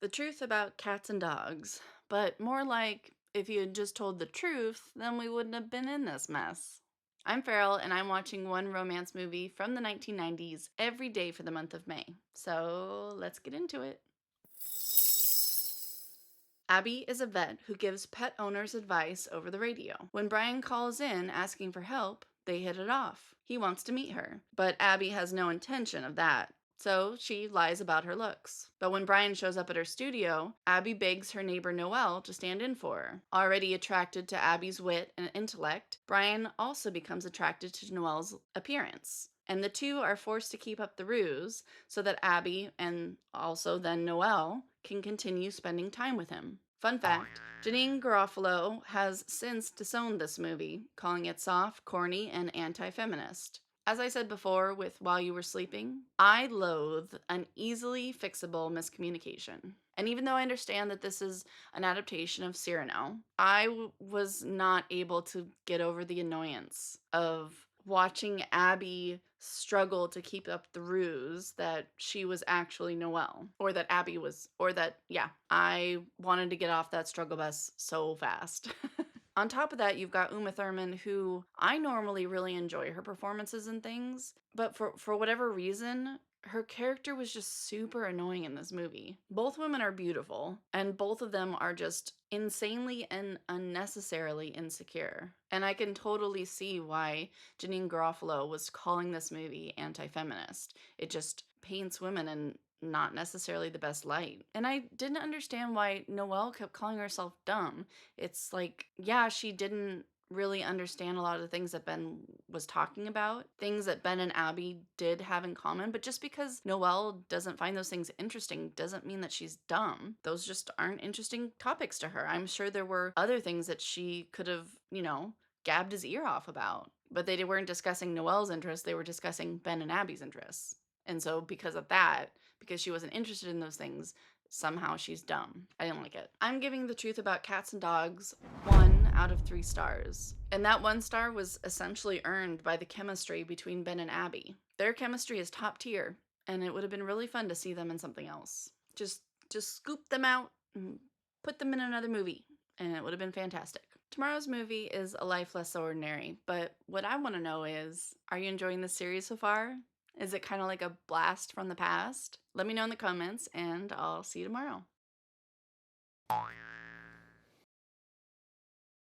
The truth about cats and dogs, but more like if you had just told the truth, then we wouldn't have been in this mess. I'm Farrell, and I'm watching one romance movie from the 1990s every day for the month of May. So let's get into it. Abby is a vet who gives pet owners advice over the radio. When Brian calls in asking for help, they hit it off. He wants to meet her, but Abby has no intention of that. So she lies about her looks. But when Brian shows up at her studio, Abby begs her neighbor Noelle to stand in for her. Already attracted to Abby's wit and intellect, Brian also becomes attracted to Noelle's appearance. And the two are forced to keep up the ruse so that Abby and also then Noelle can continue spending time with him. Fun fact, Janine Garofalo has since disowned this movie, calling it soft, corny, and anti-feminist. As I said before with While You Were Sleeping, I loathe an easily fixable miscommunication. And even though I understand that this is an adaptation of Cyrano, I was not able to get over the annoyance of watching Abby struggle to keep up the ruse that she was actually Noelle, or that Abby was, or that, yeah, I wanted to get off that struggle bus so fast. On top of that, you've got Uma Thurman, who I normally really enjoy her performances and things, but for whatever reason, her character was just super annoying in this movie. Both women are beautiful, and both of them are just insanely and unnecessarily insecure. And I can totally see why Janine Garofalo was calling this movie anti-feminist. It just paints women in not necessarily the best light. And I didn't understand why Noelle kept calling herself dumb. It's like, yeah, she didn't really understand a lot of the things that Ben was talking about, things that Ben and Abby did have in common. But just because Noelle doesn't find those things interesting doesn't mean that she's dumb. Those just aren't interesting topics to her. I'm sure there were other things that she could have, gabbed his ear off about. But they weren't discussing Noelle's interests, they were discussing Ben and Abby's interests. And so, because of that, because she wasn't interested in those things, somehow she's dumb. I didn't like it. I'm giving The Truth About Cats and Dogs 1 out of 3 stars. And that 1 star was essentially earned by the chemistry between Ben and Abby. Their chemistry is top tier, and it would have been really fun to see them in something else. Just scoop them out and put them in another movie, and it would have been fantastic. Tomorrow's movie is A Life Less Ordinary, but what I want to know is, are you enjoying this series so far? Is it kind of like a blast from the past? Let me know in the comments, and I'll see you tomorrow.